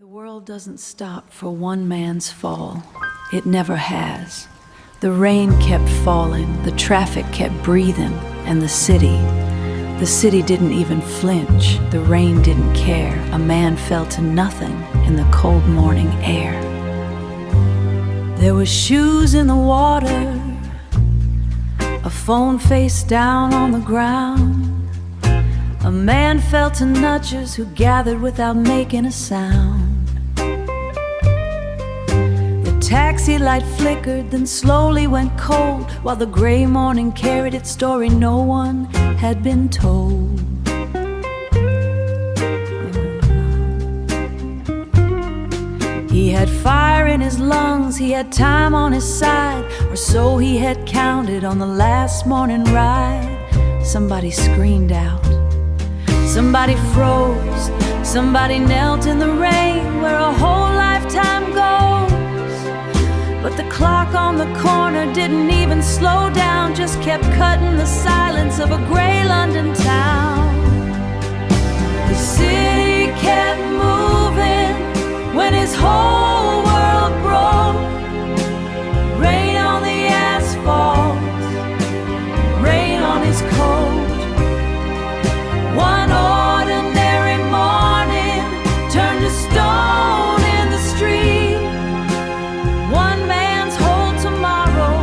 The world doesn't stop for one man's fall. It never has. The rain kept falling, the traffic kept breathing, and the city didn't even flinch. The rain didn't care. A man fell to nothing in the cold morning air. There were shoes in the water, a phone face down on the ground. A man fell to nudgers who gathered without making a sound. The taxi light flickered, then slowly went cold, while the gray morning carried its story no one had been told. He had fire in his lungs, he had time on his side, or so he had counted on the last morning ride. Somebody screamed out, somebody froze, somebody knelt in the rain where a whole lifetime goes. But the clock on the corner didn't even slow down, just kept cutting the silence of a gray London town. The city kept moving when his whole world broke. Rain on the asphalt, rain on his coat. One ordinary morning turned to stone in the street. One man's whole tomorrow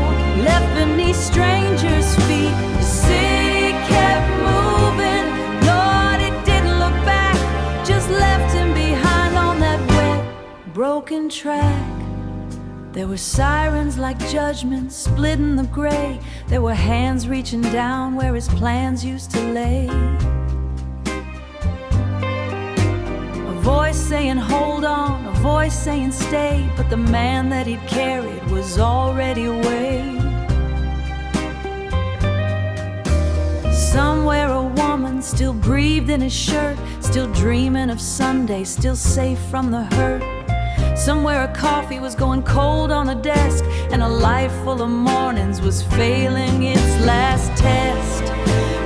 left beneath strangers' feet. The city kept moving, Lord, it didn't look back, just left him behind on that wet, broken track. There were sirens like judgment splitting the gray. There were hands reaching down where his plans used to lay. A voice saying hold on, a voice saying stay, but the man that he'd carried was already away. Somewhere a woman still breathed in his shirt, still dreaming of Sunday, still safe from the hurt. Somewhere a coffee was going cold on a desk, and a life full of mornings was failing its last test.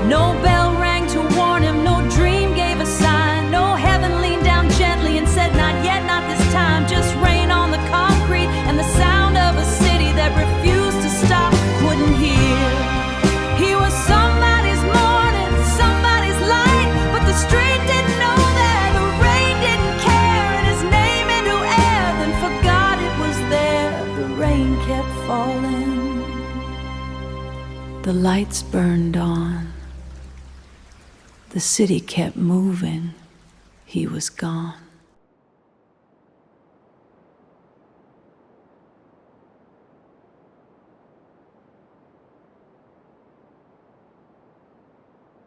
No bell rang to warn him, no dream gave a sign, no heaven leaned down gently and said not yet, not this time. Just rain on the concrete and the sound of a city that refused to stop, wouldn't hear. He was somebody's morning, somebody's light, but the street didn't know that. The rain didn't care, and his name into air, then forgot it was there. The rain kept falling, the lights burned on, the city kept moving, he was gone.